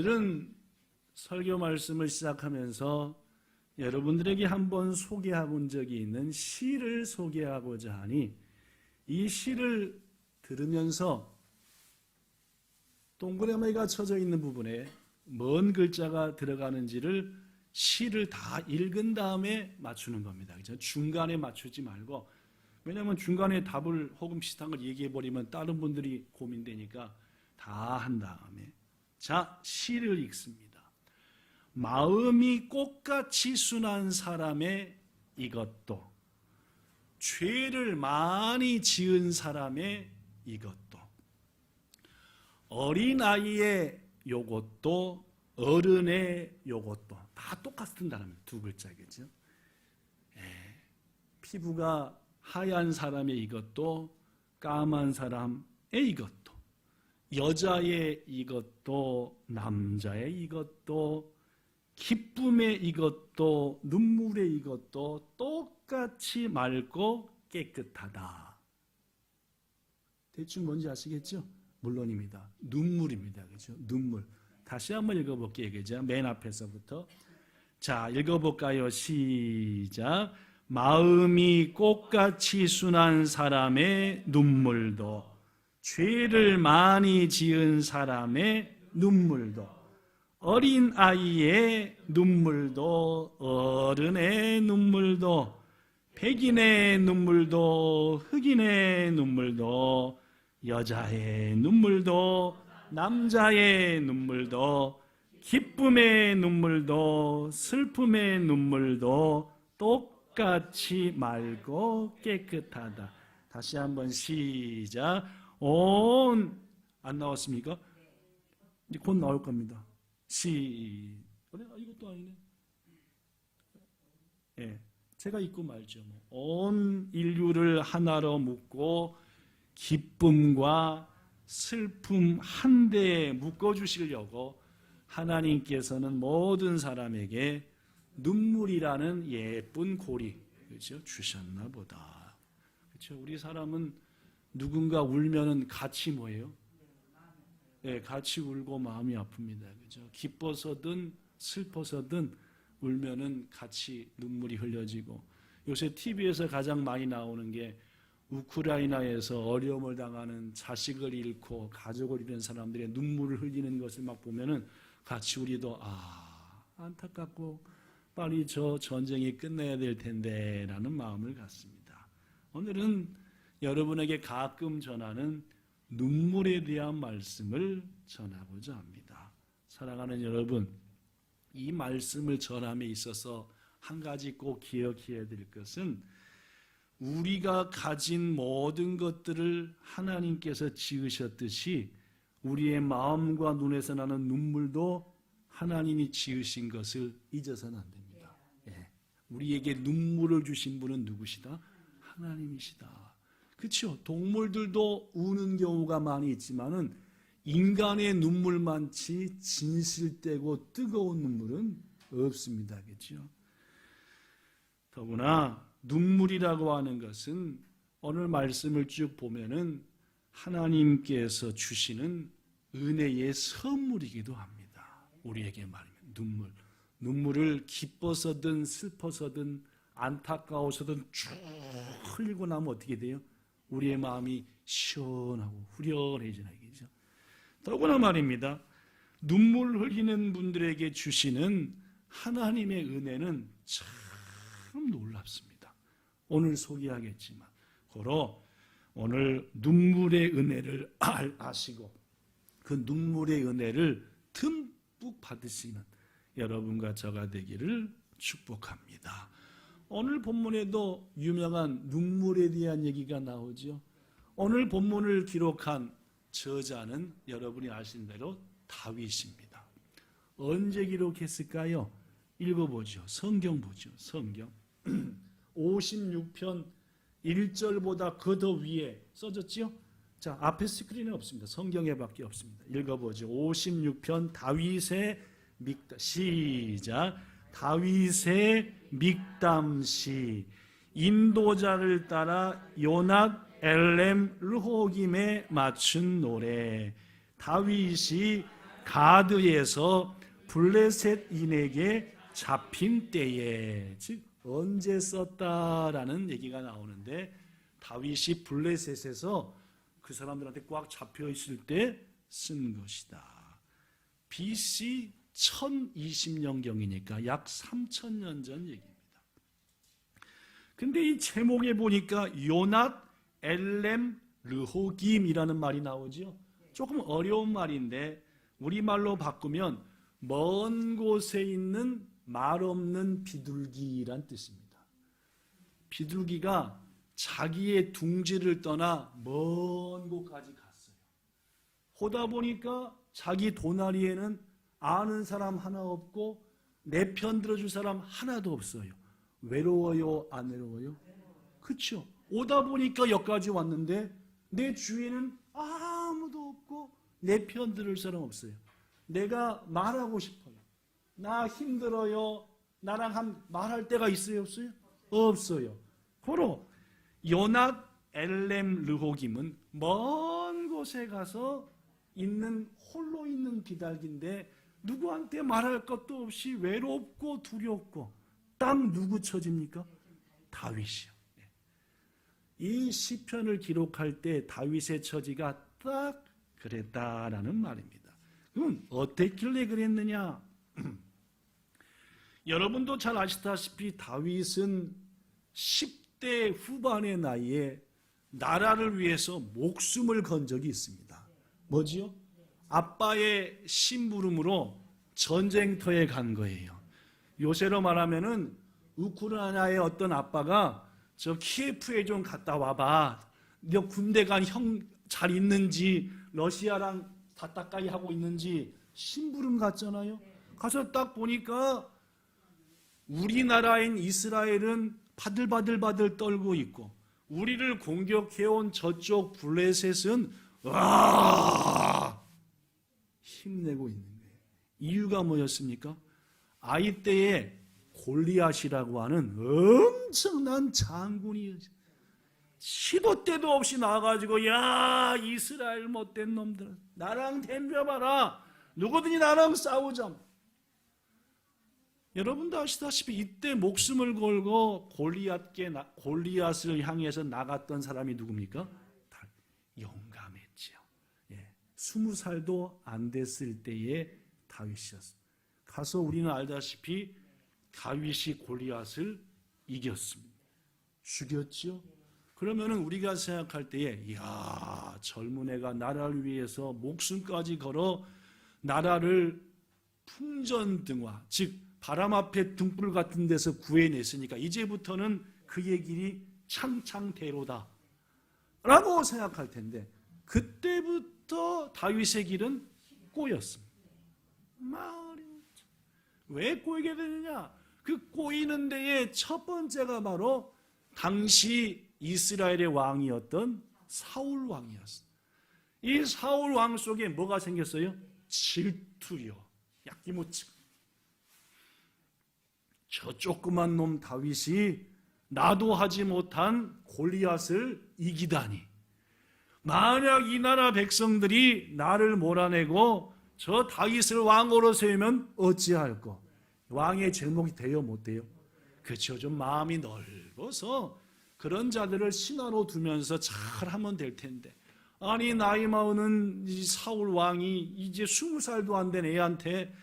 오늘은 설교 말씀을 시작하면서 여러분들에게 한번 소개해 본 적이 있는 시를 소개하고자 하니, 이 시를 들으면서 동그라미가 쳐져 있는 부분에 뭔 글자가 들어가는지를 시를 다 읽은 다음에 맞추는 겁니다. 그죠? 중간에 맞추지 말고, 왜냐하면 중간에 답을 혹은 비슷한 걸 얘기해 버리면 다른 분들이 고민되니까 다 한 다음에. 자, 시를 읽습니다. 마음이 꽃같이 순한 사람의 이것도, 죄를 많이 지은 사람의 이것도, 어린아이의 요것도, 어른의 요것도, 다 똑같은 단어입니다. 두 글자겠죠. 피부가 하얀 사람의 이것도, 까만 사람의 이것도, 여자의 이것도, 남자의 이것도, 기쁨의 이것도, 눈물의 이것도 똑같이 맑고 깨끗하다. 대충 뭔지 아시겠죠? 물론입니다. 눈물입니다. 그렇죠? 눈물. 다시 한번 읽어볼게요. 그죠? 맨 앞에서부터. 자, 읽어볼까요? 시작. 마음이 꽃같이 순한 사람의 눈물도, 죄를 많이 지은 사람의 눈물도, 어린아이의 눈물도, 어른의 눈물도, 백인의 눈물도, 흑인의 눈물도, 여자의 눈물도, 남자의 눈물도, 기쁨의 눈물도, 슬픔의 눈물도 똑같이 맑고 깨끗하다. 다시 한번 시작. 안 나왔습니까? 이제 곧 나올 겁니다. 이것도 아니네. 예, 제가 읽고 말죠. 온 인류를 하나로 묶고 기쁨과 슬픔 한 대에 묶어주시려고 하나님께서는 모든 사람에게 눈물이라는 예쁜 고리, 그렇죠? 주셨나 보다. 그렇죠? 우리 사람은 누군가 울면은 같이 뭐예요? 네, 같이 울고 마음이 아픕니다. 그렇죠? 기뻐서든 슬퍼서든 울면은 같이 눈물이 흘려지고, 요새 TV에서 가장 많이 나오는 게 우크라이나에서 어려움을 당하는 자식을 잃고 가족을 잃은 사람들의 눈물을 흘리는 것을 막 보면은 같이 우리도 안타깝고 빨리 저 전쟁이 끝내야 될 텐데 라는 마음을 갖습니다. 오늘은 여러분에게 가끔 전하는 눈물에 대한 말씀을 전하고자 합니다. 사랑하는 여러분, 이 말씀을 전함에 있어서 한 가지 꼭 기억해야 될 것은, 우리가 가진 모든 것들을 하나님께서 지으셨듯이 우리의 마음과 눈에서 나는 눈물도 하나님이 지으신 것을 잊어서는 안 됩니다. 우리에게 눈물을 주신 분은 누구시다? 하나님이시다. 그렇죠? 동물들도 우는 경우가 많이 있지만은 인간의 눈물만치 진실되고 뜨거운 눈물은 없습니다. 그렇죠? 더구나 눈물이라고 하는 것은 오늘 말씀을 쭉 보면은 하나님께서 주시는 은혜의 선물이기도 합니다. 우리에게 말하면 눈물을 기뻐서든 슬퍼서든 안타까워서든 쭉 흘리고 나면 어떻게 돼요? 우리의 마음이 시원하고 후련해지는 거죠. 더구나 말입니다. 눈물 흘리는 분들에게 주시는 하나님의 은혜는 참 놀랍습니다. 오늘 소개하겠지만, 고로 오늘 눈물의 은혜를 아시고 그 눈물의 은혜를 듬뿍 받으시는 여러분과 저가 되기를 축복합니다. 오늘 본문에도 유명한 눈물에 대한 얘기가 나오죠. 오늘 본문을 기록한 저자는 여러분이 아시는 대로 다윗입니다. 언제 기록했을까요? 읽어보죠. 성경 보죠. 성경 56편 1절보다 그 더 위에 써졌죠? 자, 앞에 스크린에 없습니다. 성경에 밖에 없습니다. 읽어보죠. 56편 다윗의 믹담. 시작. 다윗의 믹담시. 인도자를 따라 요낫 엘렘 르호김에 맞춘 노래. 다윗이 가드에서 블레셋인에게 잡힌 때에, 즉 언제 썼다라는 얘기가 나오는데, 다윗이 블레셋에서 그 사람들한테 꽉 잡혀 있을 때 쓴 것이다. BC 1020년경이니까 약 3000년 전 얘기입니다. 근데 이 제목에 보니까 요낫 엘렘 르호김이라는 말이 나오죠. 조금 어려운 말인데 우리말로 바꾸면 먼 곳에 있는 말 없는 비둘기란 뜻입니다. 비둘기가 자기의 둥지를 떠나 먼 곳까지 갔어요. 보다 보니까 자기 도나리에는 아는 사람 하나 없고 내 편 들어줄 사람 하나도 없어요. 외로워요? 안 외로워요? 그렇죠. 오다 보니까 여기까지 왔는데 내 주위에는 아무도 없고 내 편 들을 사람 없어요. 내가 말하고 싶어요. 나 힘들어요. 나랑 말할 때가 있어요? 없어요? 없어요. 바로 요낫 엘렘 르호김은 먼 곳에 가서 있는 홀로 있는 비둘기인데 누구한테 말할 것도 없이 외롭고 두렵고 딱 누구 처지입니까? 다윗이요. 이 시편을 기록할 때 다윗의 처지가 딱 그랬다라는 말입니다. 그럼 어땠길래 그랬느냐? 여러분도 잘 아시다시피 다윗은 10대 후반의 나이에 나라를 위해서 목숨을 건 적이 있습니다. 뭐지요? 아빠의 심부름으로 전쟁터에 간 거예요. 요새로 말하면은 우크라이나의 어떤 아빠가 저 키예프에 좀 갔다 와봐. 너 군대 간 형 잘 있는지 러시아랑 다따까이 하고 있는지 심부름 갔잖아요. 가서 딱 보니까 우리나라인 이스라엘은 바들바들 떨고 있고 우리를 공격해온 저쪽 블레셋은 와 힘내고 있는 거예요. 이유가 뭐였습니까? 아이 때에 골리앗이라고 하는 엄청난 장군이 시도 때도 없이 나와가지고 야 이스라엘 못된 놈들 나랑 덤벼봐라 누구든지 나랑 싸우자. 여러분도 아시다시피 이때 목숨을 걸고 골리앗을 향해서 나갔던 사람이 누굽니까? 다 용감했죠. 20살도 안 됐을 때의 다윗이었습니다. 가서 우리는 알다시피 다윗이 골리앗을 이겼습니다. 죽였죠. 그러면은 우리가 생각할 때에 이야 젊은 애가 나라를 위해서 목숨까지 걸어 나라를 풍전등화 즉 바람 앞에 등불 같은 데서 구해냈으니까 이제부터는 그의 길이 창창대로다 라고 생각할 텐데 그때부터 다윗의 길은 꼬였습니다. 왜 꼬이게 되느냐? 그 꼬이는 데에 첫 번째가 바로 당시 이스라엘의 왕이었던 사울 왕이었어요. 이 사울 왕 속에 뭐가 생겼어요? 질투요. 약기무침. 저 조그만 놈 다윗이 나도 하지 못한 골리앗을 이기다니. 만약 이 나라 백성들이 나를 몰아내고 저 다윗을 왕으로 세우면 어찌할꼬? 왕의 제목이 돼요, 못 돼요? 그렇죠. 좀 마음이 넓어서 그런 자들을 신하로 두면서 잘하면 될 텐데 아니 나이 많은 이 사울 왕이 이제 20살도 안 된 애한테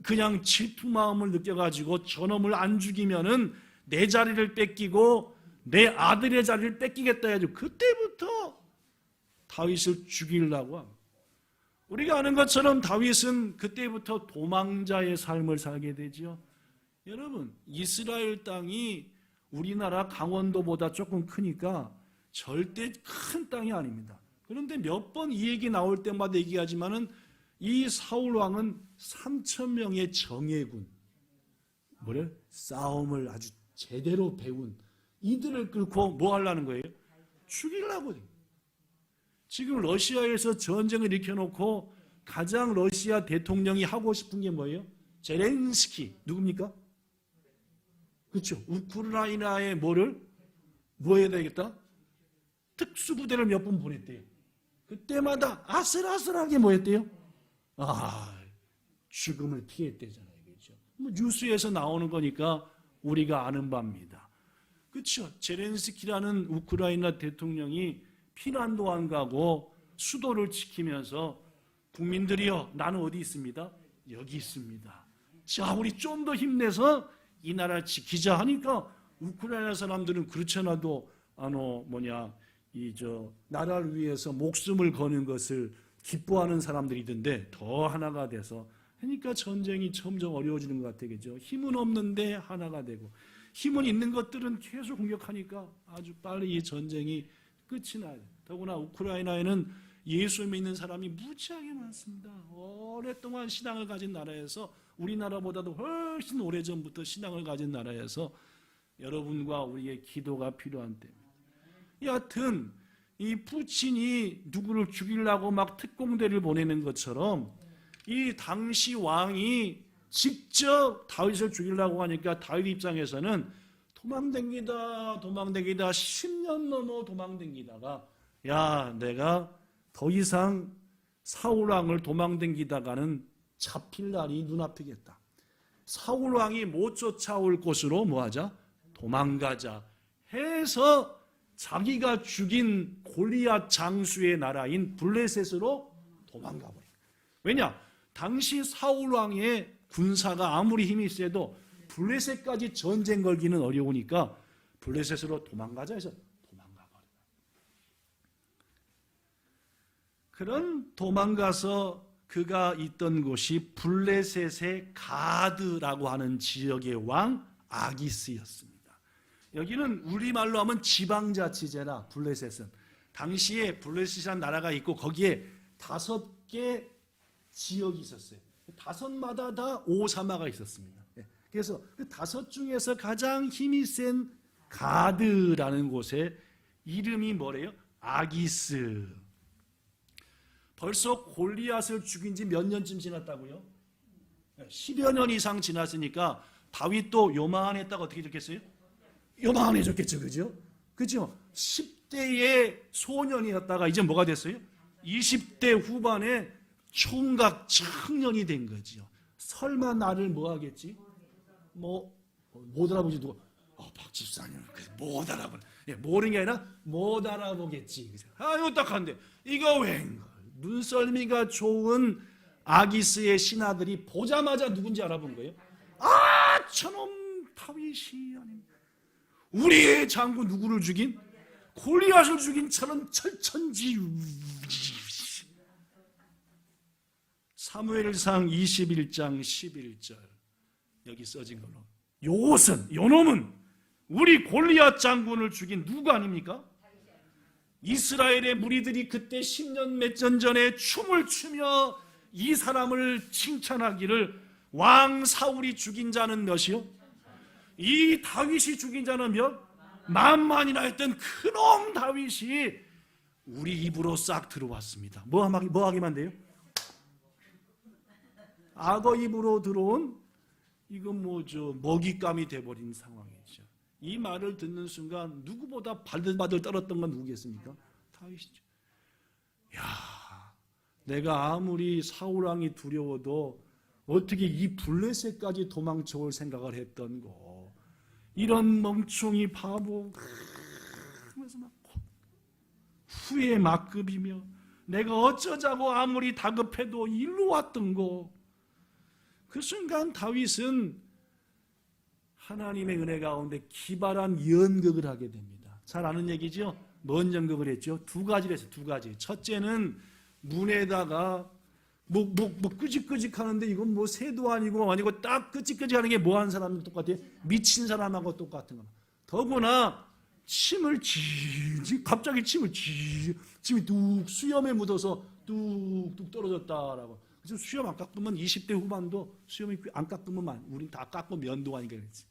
그냥 질투 마음을 느껴가지고 저놈을 안 죽이면은 내 자리를 뺏기고 내 아들의 자리를 뺏기겠다 해가지고 그때부터 다윗을 죽이려고 합니다. 우리가 아는 것처럼 다윗은 그때부터 도망자의 삶을 살게 되죠. 여러분 이스라엘 땅이 우리나라 강원도보다 조금 크니까 절대 큰 땅이 아닙니다. 그런데 몇 번 이 얘기 나올 때마다 얘기하지만은 이 사울 왕은 3,000명의 정예군, 싸움을 아주 제대로 배운 이들을 끌고 뭐 하려는 거예요? 죽이려고. 지금 러시아에서 전쟁을 일으켜놓고 가장 러시아 대통령이 하고 싶은 게 뭐예요? 제렌스키 누굽니까? 그렇죠. 우크라이나에 뭐 해야 되겠다? 특수부대를 몇 번 보냈대요. 그때마다 아슬아슬하게 뭐 했대요? 죽음을 피했대잖아요. 그렇죠? 뭐 뉴스에서 나오는 거니까 우리가 아는 바입니다. 그렇죠? 제렌스키라는 우크라이나 대통령이 피난도 안 가고 수도를 지키면서 국민들이여 나는 어디 있습니다? 여기 있습니다. 자, 우리 좀 더 힘내서 이 나라 지키자 하니까 우크라이나 사람들은 그렇지 않아도 나라를 위해서 목숨을 거는 것을 기뻐하는 사람들이던데 더 하나가 돼서 그러니까 전쟁이 점점 어려워지는 것 같아요. 힘은 없는데 하나가 되고 힘은 있는 것들은 계속 공격하니까 아주 빨리 이 전쟁이 끝이 나요. 더구나 우크라이나에는 예수 믿는 사람이 무지하게 많습니다. 오랫동안 신앙을 가진 나라에서 우리나라보다도 훨씬 오래전부터 신앙을 가진 나라에서 여러분과 우리의 기도가 필요한 때입니다. 여하튼 이 푸틴이 누구를 죽이려고 막 특공대를 보내는 것처럼 이 당시 왕이 직접 다윗을 죽이려고 하니까 다윗 입장에서는 도망댕기다 10년 넘어 도망댕기다가 야 내가 더 이상 사울왕을 도망댕기다가는 잡힐 날이 눈앞이겠다. 사울왕이 못 쫓아올 곳으로 뭐하자? 도망가자 해서 자기가 죽인 골리앗 장수의 나라인 블레셋으로 도망가 버려요. 왜냐? 당시 사울왕의 군사가 아무리 힘이 있어도 블레셋까지 전쟁 걸기는 어려우니까 블레셋으로 도망가자 해서 도망가 버려요. 그런 도망가서 그가 있던 곳이 블레셋의 가드라고 하는 지역의 왕 아기스였습니다. 여기는 우리말로 하면 지방자치제라. 블레셋은 당시에 블레셋이라는 나라가 있고 거기에 5개 지역이 있었어요. 5마다 다 오사마가 있었습니다. 그래서 그 5 중에서 가장 힘이 센 가드라는 곳에 이름이 뭐래요? 아기스. 벌써 골리앗을 죽인 지 몇 년쯤 지났다고요? 10여 년 이상 지났으니까 다윗도 요만했다가 어떻게 됐겠어요? 요만해졌겠죠. 그죠? 그죠? 10대의 소년이었다가 이제 뭐가 됐어요? 20대 후반에 총각 청년이 된 거죠. 설마 나를 뭐 하겠지? 못 알아보지 누가? 박 집사님 못 알아보네. 모르는 게 아니라 못 알아보겠지. 이거 딱한데 이거 웬걸? 눈썰미가 좋은 아기스의 신하들이 보자마자 누군지 알아본 거예요. 저놈 다윗이 아닙니다. 우리의 장군 누구를 죽인? 골리앗을 죽인 저런 철천지. 사무엘상 21장 11절 여기 써진 걸로 요놈은 우리 골리앗 장군을 죽인 누구 아닙니까? 이스라엘의 무리들이 그때 10년 몇 년 전에 춤을 추며 이 사람을 칭찬하기를 왕 사울이 죽인 자는 몇이요? 이 다윗이 죽인 자는 몇? 만만이나 했던 그놈 다윗이 우리 입으로 싹 들어왔습니다. 뭐 하기만 돼요? 악어 입으로 들어온 이건 먹잇감이 돼버린 상황이죠. 이 말을 듣는 순간 누구보다 바들바들 떨었던 건 누구겠습니까? 다윗이죠. 내가 아무리 사울왕이 두려워도 어떻게 이 블레셋까지 도망쳐올 생각을 했던 거. 이런 멍청이 바보 하면서 막 후회에 막급이며 내가 어쩌자고 아무리 다급해도 일로 왔던 거. 그 순간 다윗은 하나님의 은혜 가운데 기발한 연극을 하게 됩니다. 잘 아는 얘기죠? 뭔 연극을 했죠? 2가지를 했어요. 2가지. 첫째는 문에다가 끄직끄직 하는데 이건 새도 아니고 딱 끄직끄직 하는 게 뭐 하는 사람들 똑같아요? 미친 사람하고 똑같은 거. 더구나 침을 갑자기 침이 뚝 수염에 묻어서 뚝뚝 떨어졌다라고. 그래서 수염 안 깎으면 20대 후반도 수염이 안 깎으면 우린 다 깎고 면도하니까 그랬지.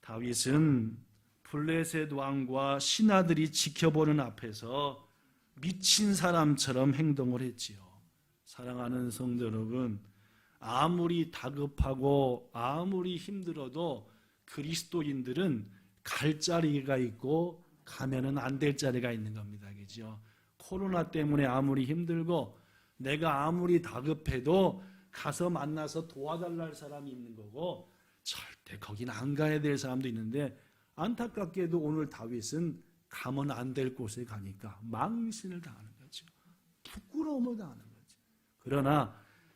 다윗은 블레셋 왕과 신하들이 지켜보는 앞에서 미친 사람처럼 행동을 했지요. 사랑하는 성도 여러분, 아무리 다급하고 아무리 힘들어도 그리스도인들은 갈 자리가 있고 가면은 안 될 자리가 있는 겁니다. 그죠? 코로나 때문에 아무리 힘들고 내가 아무리 다급해도 가서 만나서 도와달라 할 사람이 있는 거고 절대 거긴 안 가야 될 사람도 있는데 안타깝게도 오늘 다윗은 가면 안 될 곳에 가니까 망신을 당하는 거죠. 부끄러움을 당하는 거죠. 그러나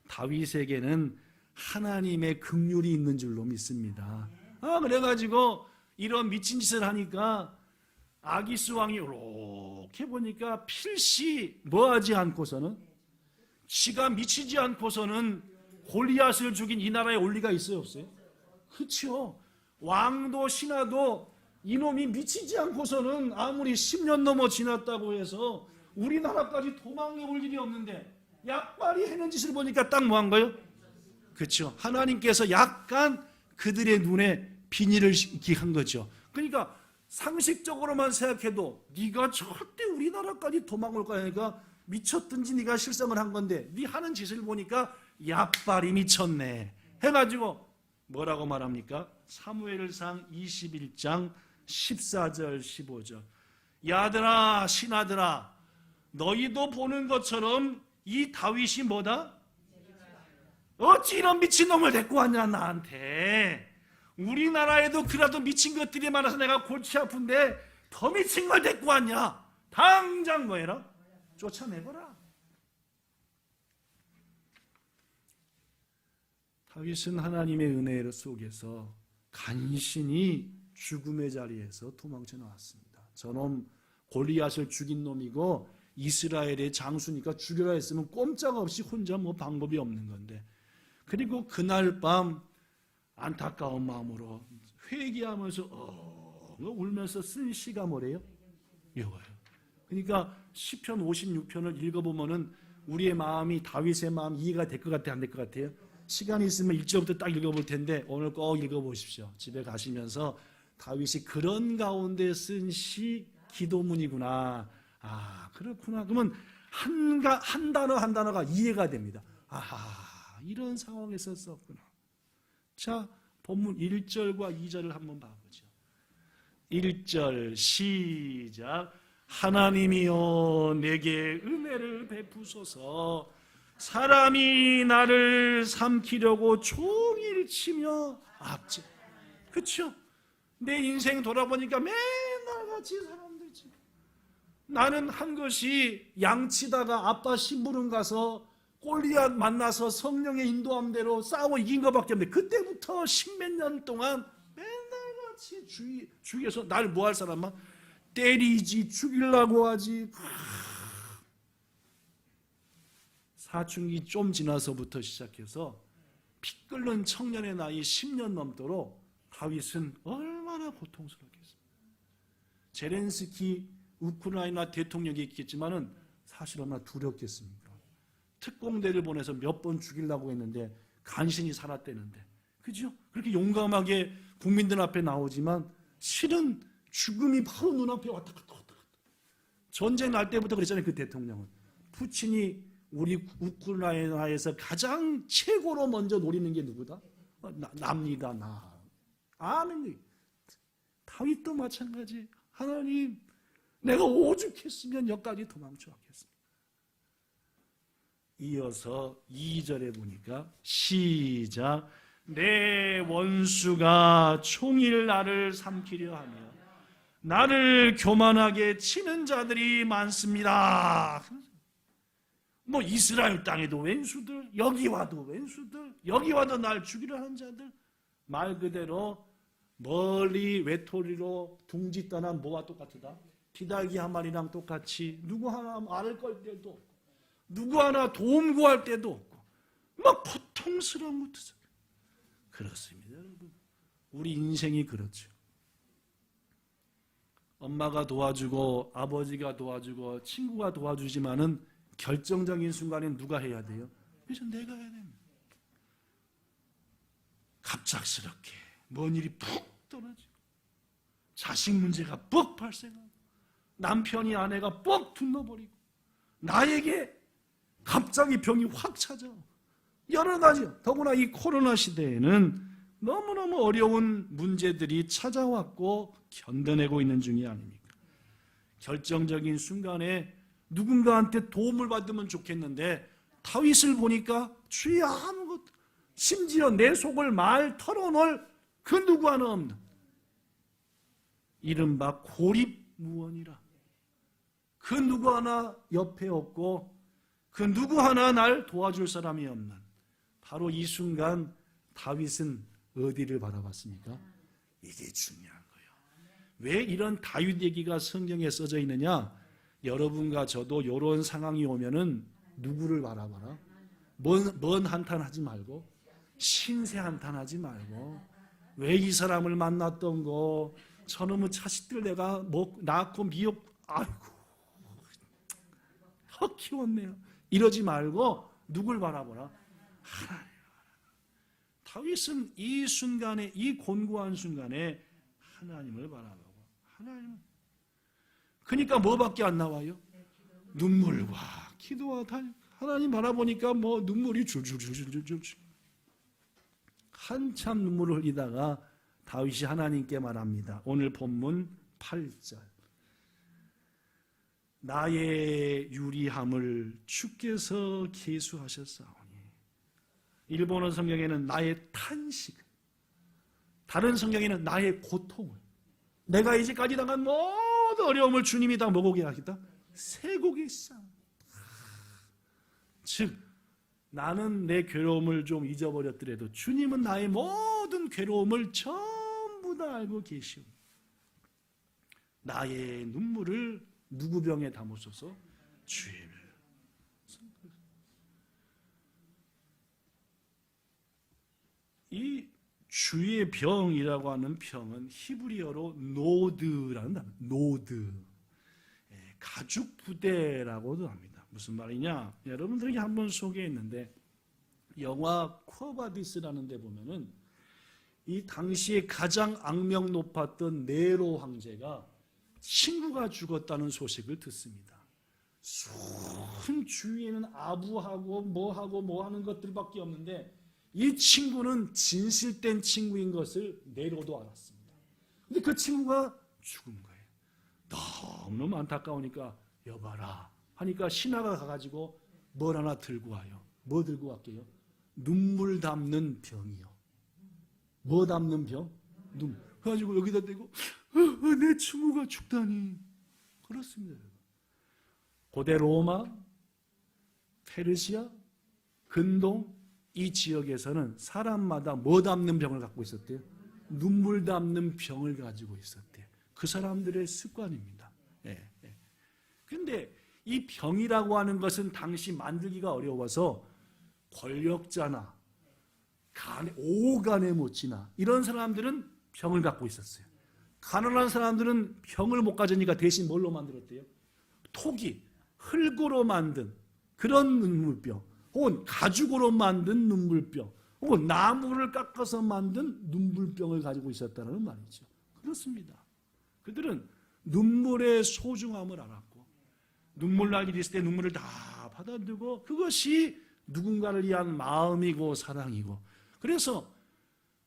다윗에게는 하나님의 긍휼이 있는 줄로 믿습니다. 그래가지고 이런 미친 짓을 하니까 아기스 왕이 이렇게 보니까 필시 뭐하지 않고서는 지가 미치지 않고서는 골리앗을 죽인 이 나라에 올 리가 있어요 없어요? 그렇죠. 왕도 신하도 이놈이 미치지 않고서는 아무리 10년 넘어 지났다고 해서 우리나라까지 도망해 올 일이 없는데 약발이 해는 짓을 보니까 딱 뭐 한 거예요? 그렇죠. 하나님께서 약간 그들의 눈에 비닐을 한 거죠. 그러니까 상식적으로만 생각해도 네가 절대 우리나라까지 도망올 거야 하니까 미쳤든지 네가 실성을 한 건데 네 하는 짓을 보니까 약발이 미쳤네 해가지고 뭐라고 말합니까? 사무엘상 21장 14절 15절 야들아 신하들아 너희도 보는 것처럼 이 다윗이 뭐다? 어찌 이런 미친놈을 데리고 왔냐 나한테. 우리나라에도 그래도 미친 것들이 많아서 내가 골치 아픈데 더 미친 걸 데리고 왔냐. 당장 뭐해라? 쫓아내거라. 다윗은 하나님의 은혜 속에서 간신히 죽음의 자리에서 도망쳐 나왔습니다. 저놈 골리앗을 죽인 놈이고 이스라엘의 장수니까 죽여라 했으면 꼼짝없이 혼자 뭐 방법이 없는 건데 그리고 그날 밤 안타까운 마음으로 회개하면서 울면서 쓴 시가 뭐래요? 이거예요. 그러니까 시편 56편을 읽어보면은 우리의 마음이 다윗의 마음 이해가 될 것 같아요? 안 될 것 같아요? 시간이 있으면 1절부터 딱 읽어볼 텐데 오늘 꼭 읽어보십시오. 집에 가시면서 다윗이 그런 가운데 쓴 시 기도문이구나. 그렇구나. 그러면 한 단어 한 단어가 이해가 됩니다. 이런 상황에서 썼구나. 자, 본문 1절과 2절을 한번 봐보죠. 1절 시작. 하나님이여 내게 은혜를 베푸소서. 사람이 나를 삼키려고 종일 치며 압제. 그렇죠? 내 인생 돌아보니까 맨날 같이 사람들지. 나는 한 것이 양치다가 아빠 심부름 가서 골리앗 만나서 성령의 인도함대로 싸워 이긴 것밖에 없는데 그때부터 십몇 년 동안 맨날 같이 주위에서 날 뭐 할 사람만 때리지 죽이려고 하지. 사춘기 좀 지나서부터 시작해서 피 끓는 청년의 나이 10년 넘도록 다윗은 얼마나 고통스럽겠습니까? 제렌스키 우크라이나 대통령이 있겠지만은 사실 얼마나 두렵겠습니까? 특공대를 보내서 몇 번 죽이려고 했는데 간신히 살았대는데, 그죠? 그렇게 용감하게 국민들 앞에 나오지만 실은 죽음이 바로 눈앞에 왔다 갔다 왔다 갔다. 전쟁 날 때부터 그랬잖아요. 그 대통령은 푸틴이 우리 우크라이나에서 가장 최고로 먼저 노리는 게 누구다? 납니다. 나 아는 게 다윗도 마찬가지. 하나님, 내가 오죽했으면 여기까지 도망쳐 왔겠습니다. 이어서 2절에 보니까 시작. 내 원수가 종일 나를 삼키려 하며 나를 교만하게 치는 자들이 많습니다. 뭐 이스라엘 땅에도 왼수들, 여기 와도 왼수들, 여기 와도 날 죽이려 하는 자들. 말 그대로 멀리 외톨이로 둥지 떠난 뭐와 똑같다? 비둘기 한 마리랑 똑같이 누구 하나 말을 걸 때도 없고 누구 하나 도움 구할 때도 없고 막 고통스러운 것도 그렇습니다. 여러분, 우리 인생이 그렇죠. 엄마가 도와주고 아버지가 도와주고 친구가 도와주지만은 결정적인 순간에 누가 해야 돼요? 그래서 내가 해야 됩니다. 갑작스럽게 뭔 일이 푹 떨어지고 자식 문제가 뻑 발생하고 남편이 아내가 뻑 둘러버리고 나에게 갑자기 병이 확 찾아오고 여러 가지, 더구나 이 코로나 시대에는 너무너무 어려운 문제들이 찾아왔고 견뎌내고 있는 중이 아닙니까? 결정적인 순간에 누군가한테 도움을 받으면 좋겠는데 다윗을 보니까 주여 아무것도, 심지어 내 속을 말 털어놓을 그 누구 하나 없는 이른바 고립무원이라. 그 누구 하나 옆에 없고 그 누구 하나 날 도와줄 사람이 없는, 바로 이 순간 다윗은 어디를 바라봤습니까? 이게 중요한 거예요. 왜 이런 다윗 얘기가 성경에 써져 있느냐? 여러분과 저도 이런 상황이 오면은 누구를 바라봐라? 먼 한탄하지 말고, 신세 한탄하지 말고, 왜 이 사람을 만났던 거, 저놈의 자식들 내가 낳고 미역, 아이고 키웠네요, 이러지 말고 누굴 바라보라? 하나님. 다윗은 이 순간에, 이 곤고한 순간에 하나님을 바라보고, 하나님. 그러니까 뭐밖에 안 나와요? 눈물과 기도와 하나님 바라보니까 뭐 눈물이 줄줄줄줄줄. 한참 눈물을 흘리다가 다윗이 하나님께 말합니다. 오늘 본문 8절. 나의 유리함을 주께서 계수하셨사오니. 일본어 성경에는 나의 탄식, 다른 성경에는 나의 고통을, 내가 이제까지 당한 모든 어려움을 주님이 다 뭐고 하겠다? 세고 계시다. 즉 나는 내 괴로움을 좀 잊어버렸더라도 주님은 나의 모든 괴로움을 전부 다 알고 계시오. 나의 눈물을 누구 병에 담으소서? 주의. 이 주의 병이라고 하는 병은 히브리어로 노드라는 단어, 노드, 가죽 부대라고도 합니다. 무슨 말이냐? 여러분들에게 한번 소개했는데, 영화 쿠어바디스라는 데 보면은 이 당시에 가장 악명 높았던 네로 황제가 친구가 죽었다는 소식을 듣습니다. 수많은 주위에는 아부하고 뭐 하는 것들밖에 없는데, 이 친구는 진실된 친구인 것을 네로도 알았습니다. 근데 그 친구가 죽은 거예요. 너무 안타까우니까 여봐라 하니까 신하가 가가지고 뭘 하나 들고 와요. 뭐 들고 왔게요? 눈물 담는 병이요. 뭐 담는 병? 눈물. 그래가지고 여기다 대고 내 친구가 죽다니. 그렇습니다. 고대 로마, 페르시아, 근동 이 지역에서는 사람마다 뭐 담는 병을 갖고 있었대요? 눈물 담는 병을 가지고 있었대요. 그 사람들의 습관입니다. 그런데 이 병이라고 하는 것은 당시 만들기가 어려워서 권력자나 오간의 못지나 이런 사람들은 병을 갖고 있었어요. 가난한 사람들은 병을 못 가지니까 대신 뭘로 만들었대요? 토기, 흙으로 만든 그런 눈물병, 혹은 가죽으로 만든 눈물병, 혹은 나무를 깎아서 만든 눈물병을 가지고 있었다는 말이죠. 그렇습니다. 그들은 눈물의 소중함을 알았고, 눈물 날 일이 있을 때 눈물을 다 받아들고, 그것이 누군가를 위한 마음이고 사랑이고, 그래서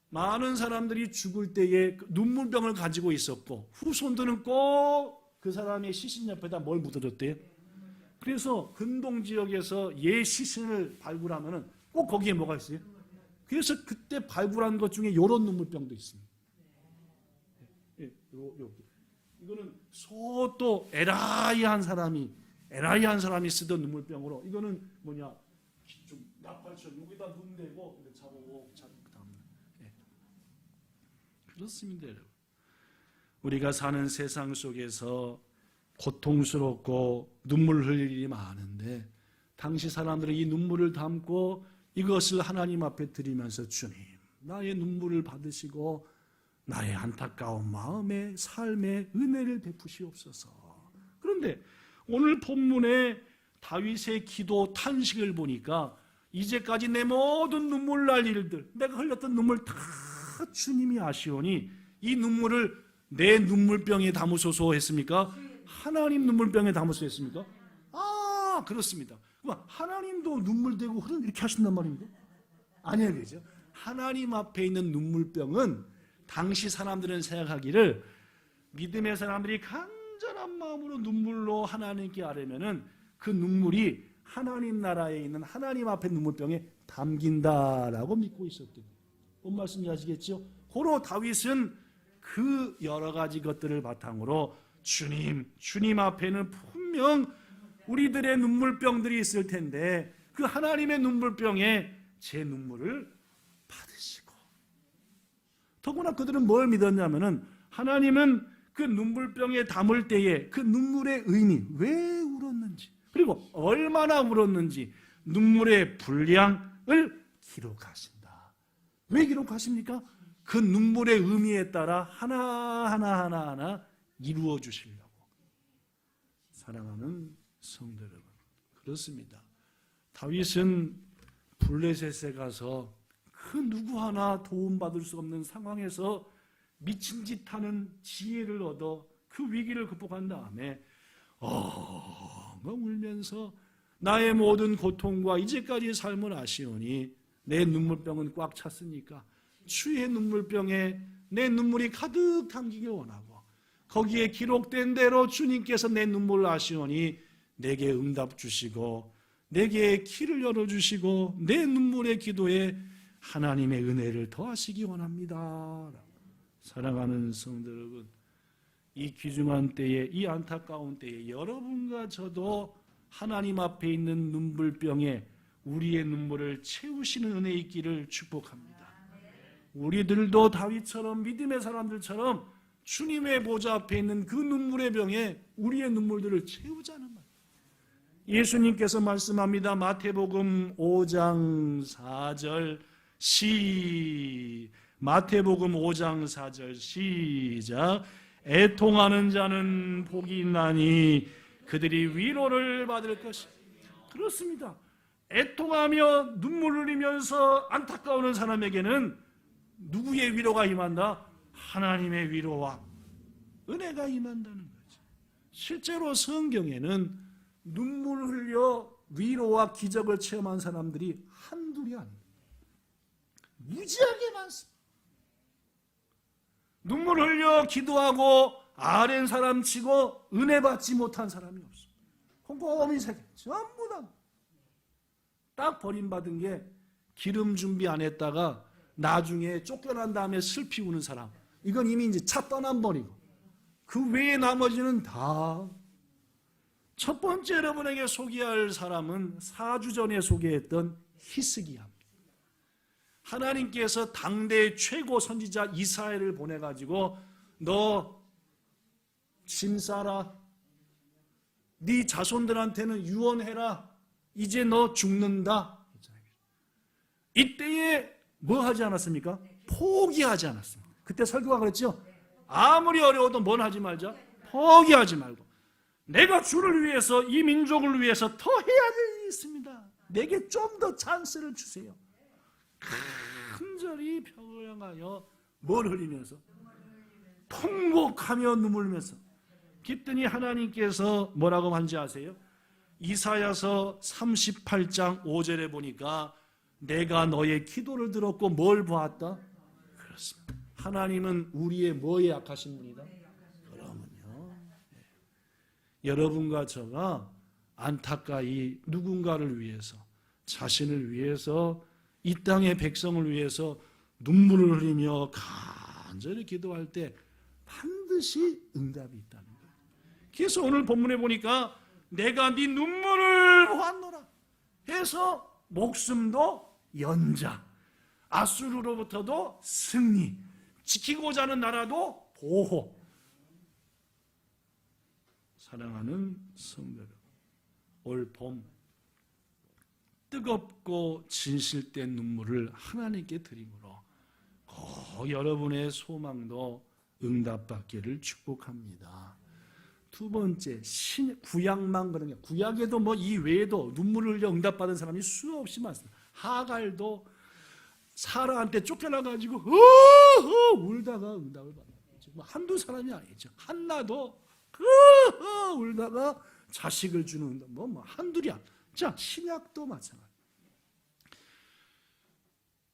많은 사람들이 죽을 때에 눈물병을 가지고 있었고, 후손들은 꼭 그 사람의 시신 옆에다 뭘 묻어줬대요? 그래서 근동 지역에서 시신을 발굴하면 꼭 거기에 뭐가 있어요? 그래서 그때 발굴한 것 중에 이런 눈물병도 있습니다. 이거는 또 에라이한 사람이 쓰던 눈물병으로, 이거는 뭐냐, 좀 나팔처럼 여기다 눈 대고 잡고 그다음에. 그렇습니다, 여러분. 우리가 사는 세상 속에서 고통스럽고 눈물 흘릴 일이 많은데, 당시 사람들은 이 눈물을 담고 이것을 하나님 앞에 드리면서, 주님, 나의 눈물을 받으시고 나의 안타까운 마음의 삶에 은혜를 베푸시옵소서. 그런데 오늘 본문에 다윗의 기도 탄식을 보니까, 이제까지 내 모든 눈물 날 일들, 내가 흘렸던 눈물 다 주님이 아시오니 이 눈물을 내 눈물병에 담으소서 했습니까? 하나님 눈물병에 담으소서 했습니까? 그렇습니다. 하나님도 눈물 대고 흐름 이렇게 하신단 말입니까? 아니야, 그죠? 하나님 앞에 있는 눈물병은 당시 사람들은 생각하기를, 믿음의 사람들이 간절한 마음으로 눈물로 하나님께 아뢰면은 그 눈물이 하나님 나라에 있는 하나님 앞에 눈물병에 담긴다라고 믿고 있었던 거예요. 뭔 말씀인지 아시겠죠? 고로 다윗은 그 여러 가지 것들을 바탕으로 주님 앞에는 분명 우리들의 눈물병들이 있을 텐데 그 하나님의 눈물병에 제 눈물을 받으시고, 더구나 그들은 뭘 믿었냐면은 하나님은 그 눈물병에 담을 때에 그 눈물의 의미, 왜 울었는지, 그리고 얼마나 울었는지 눈물의 분량을 기록하신다. 왜 기록하십니까? 그 눈물의 의미에 따라 하나 이루어 주시려고. 사랑하는 성도 여러분, 그렇습니다. 다윗은 블레셋에 가서 그 누구 하나 도움받을 수 없는 상황에서 미친 짓 하는 지혜를 얻어 그 위기를 극복한 다음에 울면서 나의 모든 고통과 이제까지의 삶을 아시오니 내 눈물병은 꽉 찼으니까 주의 눈물병에 내 눈물이 가득 담기길 원하고, 거기에 기록된 대로 주님께서 내 눈물을 아시오니 내게 응답 주시고 내게 길을 열어주시고 내 눈물의 기도에 하나님의 은혜를 더하시기 원합니다. 사랑하는 성도 여러분, 이 귀중한 때에, 이 안타까운 때에 여러분과 저도 하나님 앞에 있는 눈물병에 우리의 눈물을 채우시는 은혜 있기를 축복합니다. 우리들도 다윗처럼, 믿음의 사람들처럼 주님의 보좌 앞에 있는 그 눈물의 병에 우리의 눈물들을 채우자는 말. 예수님께서 말씀합니다. 마태복음 5장 4절 마태복음 5장 4절 시작. 애통하는 자는 복이 있나니 그들이 위로를 받을 것이다. 그렇습니다. 애통하며 눈물을 흘리면서 안타까워하는 사람에게는 누구의 위로가 임한다? 하나님의 위로와 은혜가 임한다는 거죠. 실제로 성경에는 눈물을 흘려 위로와 기적을 체험한 사람들이 한둘이 아닙니다. 무지하게 많습니다. 눈물을 흘려 기도하고 아랜 사람 치고 은혜 받지 못한 사람이 없습니다. 꼼꼼히 세계 전부 다 딱 버림받은 게 기름 준비 안 했다가 나중에 쫓겨난 다음에 슬피 우는 사람, 이건 이미 이제 차 떠난버리고, 그 외에 나머지는 다. 첫 번째 여러분에게 소개할 사람은 4주 전에 소개했던 히스기야입니다. 하나님께서 당대의 최고 선지자 이사야를 보내가지고 너 짐 싸라, 네 자손들한테는 유언해라, 이제 너 죽는다. 이때에 뭐 하지 않았습니까? 포기하지 않았습니다. 그때 설교가 그랬죠? 아무리 어려워도 뭔 하지 말자? 포기하지 말고 내가 주를 위해서, 이 민족을 위해서 더 해야 될 일이 있습니다. 내게 좀 더 찬스를 주세요. 간절히 벽을 향하여 뭘 흘리면서? 통곡하며 눈물 흘리면서. 그랬더니 하나님께서 뭐라고 한지 아세요? 이사야서 38장 5절에 보니까 내가 너의 기도를 들었고 뭘 보았다? 그렇습니다. 하나님은 우리의 뭐에 약하신 분이다? 그러면요, 여러분과 저가 안타까이 누군가를 위해서, 자신을 위해서, 이 땅의 백성을 위해서 눈물을 흘리며 간절히 기도할 때 반드시 응답이 있다는 거예요. 그래서 오늘 본문에 보니까 내가 네 눈물을 보았노라 해서 목숨도 연장, 아수르로부터도 승리, 지키고자 하는 나라도 보호. 사랑하는 성도 여러분, 올 봄 뜨겁고 진실된 눈물을 하나님께 드림으로 여러분의 소망도 응답받기를 축복합니다. 두 번째, 구약만 그런 게, 구약에도 뭐 이 외에도 눈물을 흘려 응답받은 사람이 수없이 많습니다. 하갈도 사라한테 쫓겨나가지고 울다가 응답을 받는 거죠. 뭐 한두 사람이 아니죠. 한나도 울다가 자식을 주는 응답, 뭐 한둘이 아니야. 자, 신약도 마찬가지.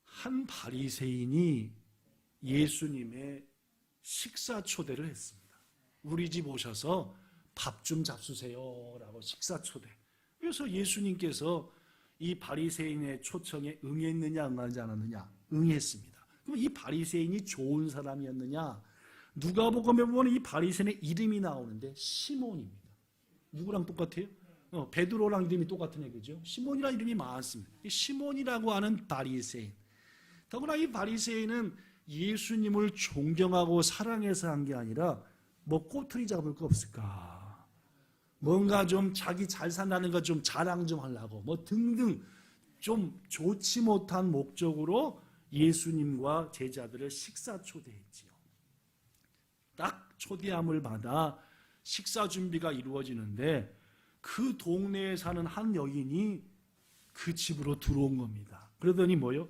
한 바리새인이 예수님의 식사 초대를 했습니다. 우리 집 오셔서 밥 좀 잡수세요라고 식사 초대. 그래서 예수님께서 이 바리새인의 초청에 응했느냐 응하지 않았느냐? 응했습니다. 그럼 이 바리새인이 좋은 사람이었느냐? 누가복음에 보면 이 바리새인의 이름이 나오는데 시몬입니다. 누구랑 똑같아요? 베드로랑 이름이 똑같은 얘기죠. 시몬이라는 이름이 많습니다. 시몬이라고 하는 바리새인. 더구나 이 바리새인은 예수님을 존경하고 사랑해서 한 게 아니라 뭐 꼬투리 잡을 거 없을까? 뭔가 좀 자기 잘 산다는 거 좀 자랑 좀 하려고 뭐 등등 좀 좋지 못한 목적으로 예수님과 제자들을 식사 초대했지요. 딱 초대함을 받아 식사 준비가 이루어지는데 그 동네에 사는 한 여인이 그 집으로 들어온 겁니다. 그러더니 뭐요?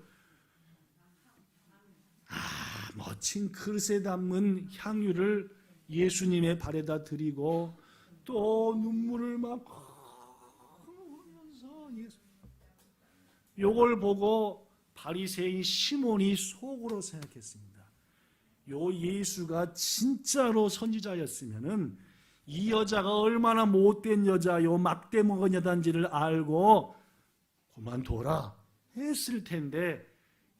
멋진 그릇에 담은 향유를 예수님의 발에다 드리고 또 눈물을 막 흘리면서 요걸 보고 바리새인 시몬이 속으로 생각했습니다. 요 예수가 진짜로 선지자였으면은 이 여자가 얼마나 못된 여자요 막대 먹은 여자인지를 알고 그만둬라 했을 텐데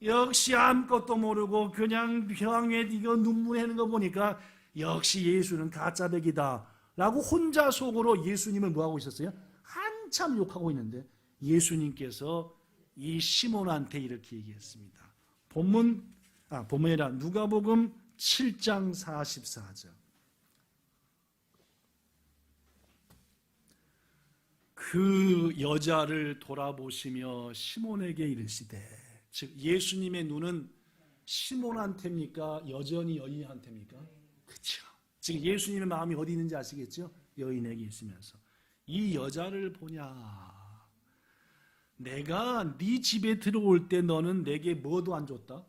역시 아무것도 모르고 그냥 병에 이거 눈물 흘리는 거 보니까 역시 예수는 가짜백이다 라고 혼자 속으로 예수님을 뭐하고 있었어요? 한참 욕하고 있는데 예수님께서 이 시몬한테 이렇게 얘기했습니다. 본문이 아니라 누가복음 7장 44절. 그 여자를 돌아보시며 시몬에게 이르시되, 즉 예수님의 눈은 시몬한테입니까? 여전히 여인한테입니까? 그렇죠. 지금 예수님의 마음이 어디 있는지 아시겠죠? 여인에게 있으면서 이 여자를 보냐? 내가 네 집에 들어올 때 너는 내게 뭐도 안 줬다?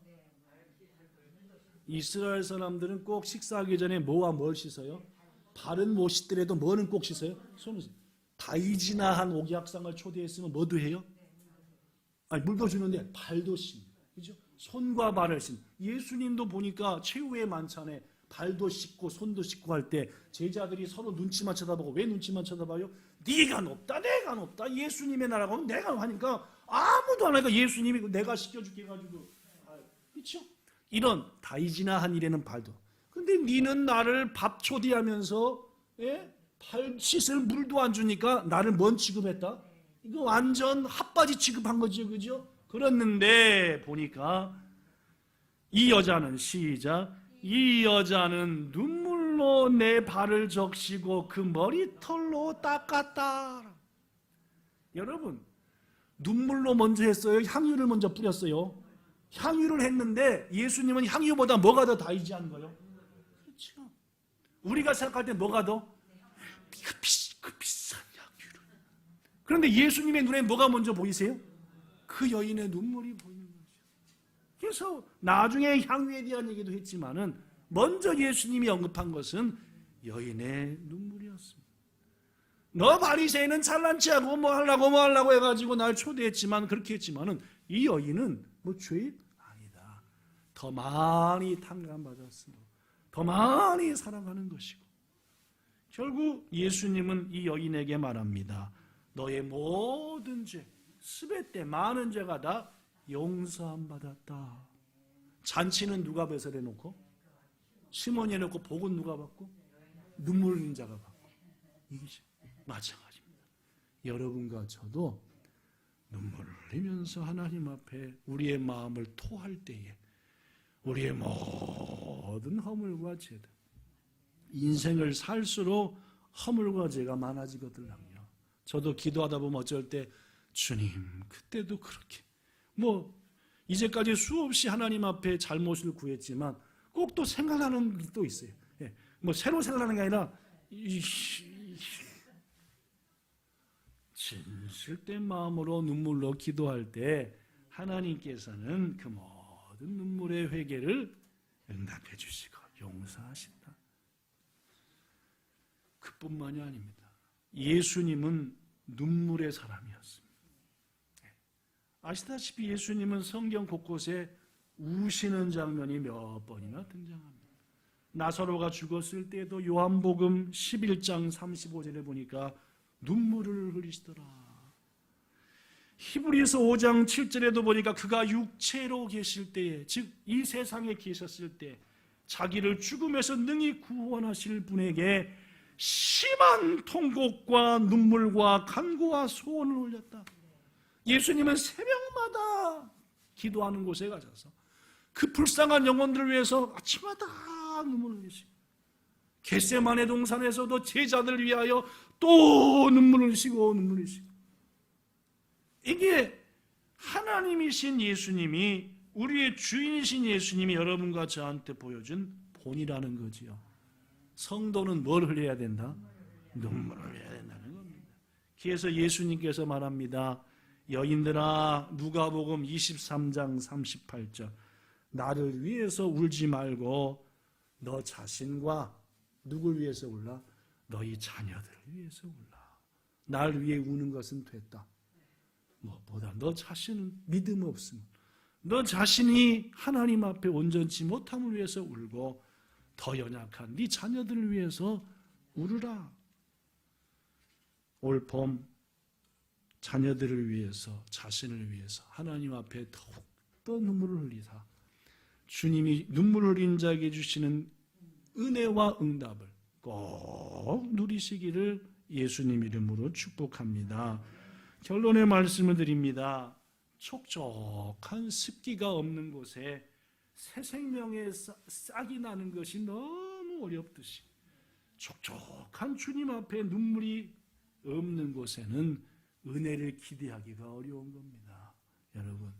이스라엘 사람들은 꼭 식사하기 전에 뭐와 뭘 씻어요? 발은 못 씻더라도 뭐는 꼭 씻어요? 손을 씻어요. 다이지나 한 옥약상을 초대했으면 뭐도 해요? 물도 주는데 발도 씻습니다. 그죠? 손과 발을 씻는. 예수님도 보니까 최후의 만찬에 발도 씻고 손도 씻고 할 때 제자들이 서로 눈치만 쳐다보고, 왜 눈치만 쳐다봐요? 네가 높다 내가 높다 예수님의 나라고 내가 하니까 아무도 안 하니까 예수님이 내가 시켜줄게 해가지고, 그렇죠? 이런 다이지나한 일에는 발도. 근데 니는 나를 밥 초대하면서 발 씻을 물도 안 주니까 나를 뭔 취급했다? 이거 완전 핫바지 취급한 거죠, 그죠? 그랬는데 보니까 이 여자는 시작. 이 여자는 눈물로 내 발을 적시고 그 머리털로 닦았다. 여러분, 눈물로 먼저 했어요? 향유를 먼저 뿌렸어요? 향유를 했는데 예수님은 향유보다 뭐가 더 다이지한 거예요? 그렇죠. 우리가 생각할 때 뭐가 더? 그 비싼 향유를. 그런데 예수님의 눈에 뭐가 먼저 보이세요? 그 여인의 눈물이 보이는 거죠. 그래서 나중에 향유에 대한 얘기도 했지만은 먼저 예수님이 언급한 것은 여인의 눈물이었습니다. 너 바리새인은 잘난 체하고 뭐 하려고 해가지고 날 초대했지만, 그렇게 했지만은 이 여인은 뭐 죄인 아니다. 더 많이 탕감받았으므로 더 많이 사랑하는 것이고, 결국 예수님은 이 여인에게 말합니다. 너의 모든 죄, 수백 대 많은 죄가 다 용서함 받았다. 잔치는 누가 배설해놓고? 시몬이 해놓고 복은 누가 받고? 눈물 흘린 자가 받고. 이것이 마찬가지입니다. 여러분과 저도 눈물을 흘리면서 하나님 앞에 우리의 마음을 토할 때에 우리의 모든 허물과 죄들, 인생을 살수록 허물과 죄가 많아지거든요. 저도 기도하다 보면 어쩔 때 주님 그때도 그렇게 이제까지 수없이 하나님 앞에 잘못을 구했지만 꼭 또 생각나는 게 또 있어요. 새로 생각나는 게 아니라 진실된 마음으로 눈물로 기도할 때 하나님께서는 그 모든 눈물의 회개를 응답해 주시고 용서하신다. 그뿐만이 아닙니다. 예수님은 눈물의 사람이었습니다. 아시다시피 예수님은 성경 곳곳에 우시는 장면이 몇 번이나 등장합니다. 나사로가 죽었을 때도 요한복음 11장 35절에 보니까 눈물을 흘리시더라. 히브리서 5장 7절에도 보니까 그가 육체로 계실 때에, 즉 이 세상에 계셨을 때 자기를 죽음에서 능히 구원하실 분에게 심한 통곡과 눈물과 간구와 소원을 올렸다. 예수님은 새벽마다 기도하는 곳에 가셔서 그 불쌍한 영혼들을 위해서 아침마다 눈물을 흘리시고, 겟세마네 동산에서도 제자들을 위하여 또 눈물을 흘리시고 눈물을 흘리시고, 이게 하나님이신 예수님이, 우리의 주인이신 예수님이 여러분과 저한테 보여준 본이라는 거지요. 성도는 뭘 흘려야 된다? 눈물을 흘려야 된다는 겁니다. 그래서 예수님께서 말합니다. 여인들아, 누가복음 23장 38절, 나를 위해서 울지 말고 너 자신과 누굴 위해서 울라? 너희 자녀들을 위해서 울라. 날 위해 우는 것은 됐다. 무엇보다 너 자신은 믿음 없음, 너 자신이 하나님 앞에 온전치 못함을 위해서 울고 더 연약한 네 자녀들을 위해서 울으라. 올 봄 자녀들을 위해서, 자신을 위해서 하나님 앞에 더욱더 눈물을 흘리사 주님이 눈물 흘린 자에게 주시는 은혜와 응답을 꼭 누리시기를 예수님 이름으로 축복합니다. 결론의 말씀을 드립니다. 촉촉한 습기가 없는 곳에 새 생명의 싹이 나는 것이 너무 어렵듯이, 촉촉한 주님 앞에 눈물이 없는 곳에는 은혜를 기대하기가 어려운 겁니다. 여러분,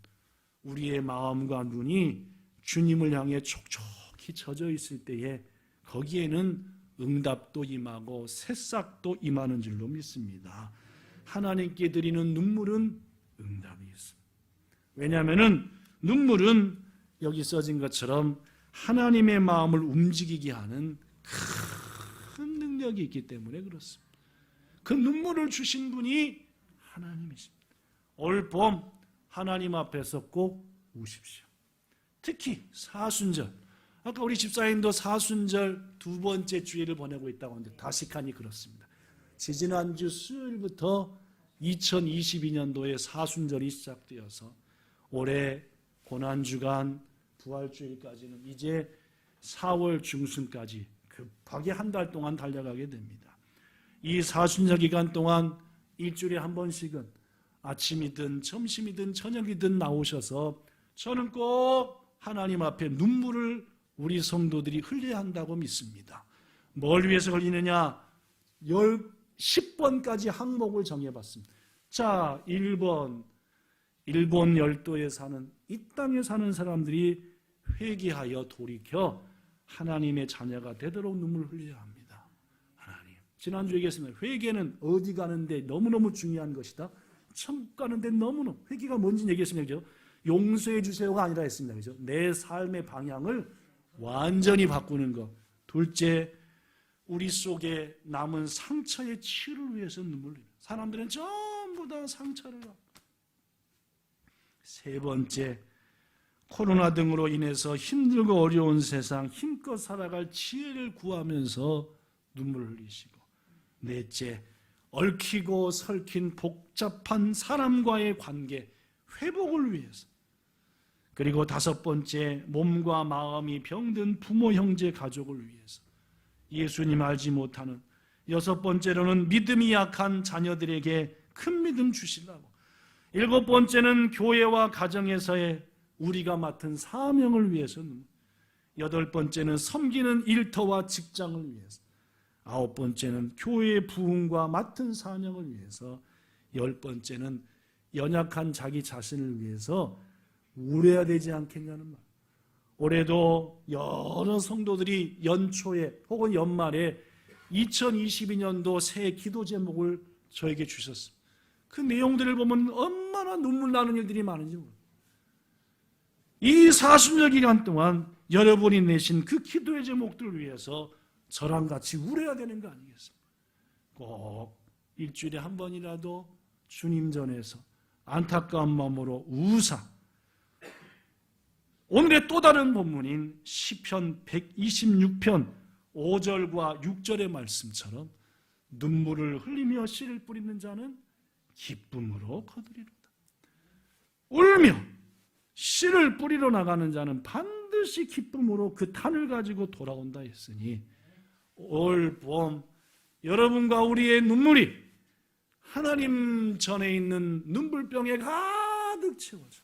우리의 마음과 눈이 주님을 향해 촉촉히 젖어 있을 때에 거기에는 응답도 임하고 새싹도 임하는 줄로 믿습니다. 하나님께 드리는 눈물은 응답이 있습니다. 왜냐하면 눈물은 여기 써진 것처럼 하나님의 마음을 움직이게 하는 큰 능력이 있기 때문에 그렇습니다. 그 눈물을 주신 분이 하나님이십니다. 올봄 하나님 앞에서 꼭 우십시오. 특히 사순절, 아까 우리 집사님도 사순절 두 번째 주일을 보내고 있다고 하는데 다시칸이 그렇습니다. 지지난주 수요일부터 2022년도에 사순절이 시작되어서 올해 고난주간 부활주일까지는 이제 4월 중순까지 급하게 한 달 동안 달려가게 됩니다. 이 사순절 기간 동안 일주일에 한 번씩은 아침이든 점심이든 저녁이든 나오셔서 저는 꼭 하나님 앞에 눈물을 우리 성도들이 흘려야 한다고 믿습니다. 뭘 위해서 흘리느냐? 10번까지 항목을 정해봤습니다. 자, 1번, 일본 열도에 사는, 이 땅에 사는 사람들이 회개하여 돌이켜 하나님의 자녀가 되도록 눈물을 흘려야 합니다. 하나님, 지난주에 얘기했습니다. 회개는 어디 가는데 너무너무 중요한 것이다. 천국 가는데 너무너무, 회개가 뭔지 얘기했습니다. 그죠? 용서해 주세요가 아니라 했습니다. 그죠? 내 삶의 방향을 완전히 바꾸는 것. 둘째, 우리 속에 남은 상처의 치유를 위해서 눈물을 흘려요. 사람들은 전부 다 상처를 하고. 세 번째, 코로나 등으로 인해서 힘들고 어려운 세상 힘껏 살아갈 지혜를 구하면서 눈물을 흘리시고, 넷째, 얽히고 설킨 복잡한 사람과의 관계 회복을 위해서, 그리고 다섯 번째, 몸과 마음이 병든 부모, 형제, 가족을 위해서, 예수님 알지 못하는, 여섯 번째로는 믿음이 약한 자녀들에게 큰 믿음 주시려고, 일곱 번째는 교회와 가정에서의 우리가 맡은 사명을 위해서, 여덟 번째는 섬기는 일터와 직장을 위해서, 아홉 번째는 교회의 부흥과 맡은 사명을 위해서, 열 번째는 연약한 자기 자신을 위해서 울어야 되지 않겠냐는 말. 올해도 여러 성도들이 연초에 혹은 연말에 2022년도 새 기도 제목을 저에게 주셨습니다. 그 내용들을 보면 얼마나 눈물 나는 일들이 많은지 모릅니다. 이 사순절 기간 동안 여러분이 내신 그 기도의 제목들을 위해서 저랑 같이 울어야 되는 거 아니겠습니까? 꼭 일주일에 한 번이라도 주님 전에서 안타까운 마음으로 우사. 오늘의 또 다른 본문인 시편 126편 5절과 6절의 말씀처럼 눈물을 흘리며 씨를 뿌리는 자는 기쁨으로 거두리로다. 울며 씨를 뿌리러 나가는 자는 반드시 기쁨으로 그 탄을 가지고 돌아온다 했으니 올 봄 여러분과 우리의 눈물이 하나님 전에 있는 눈물병에 가득 채워져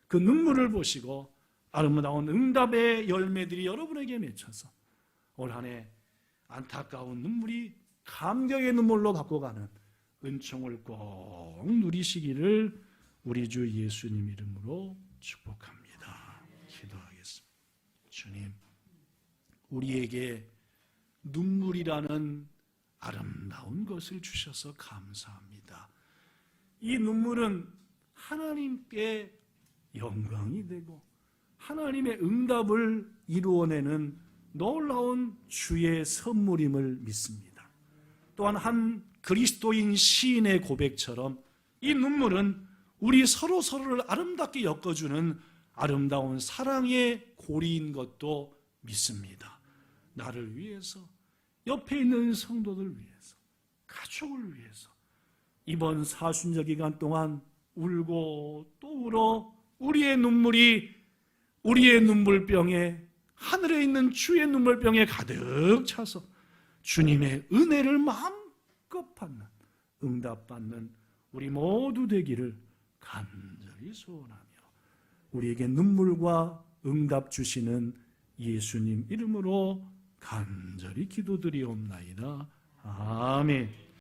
그 눈물을 보시고 아름다운 응답의 열매들이 여러분에게 맺혀서 올 한 해 안타까운 눈물이 감격의 눈물로 바꿔가는 은총을 꼭 누리시기를 우리 주 예수님 이름으로 축복합니다. 기도하겠습니다. 주님, 우리에게 눈물이라는 아름다운 것을 주셔서 감사합니다. 이 눈물은 하나님께 영광이 되고 하나님의 응답을 이루어내는 놀라운 주의 선물임을 믿습니다. 또한 한 그리스도인 시인의 고백처럼 이 눈물은 우리 서로를 아름답게 엮어주는 아름다운 사랑의 고리인 것도 믿습니다. 나를 위해서, 옆에 있는 성도들 위해서, 가족을 위해서 이번 사순절 기간 동안 울고 또 울어 우리의 눈물이 우리의 눈물병에 하늘에 있는 주의 눈물병에 가득 차서 주님의 은혜를 마음껏 받는 응답받는 우리 모두 되기를 간절히 소원하며 우리에게 눈물과 응답 주시는 예수님 이름으로 간절히 기도드리옵나이다. 아멘.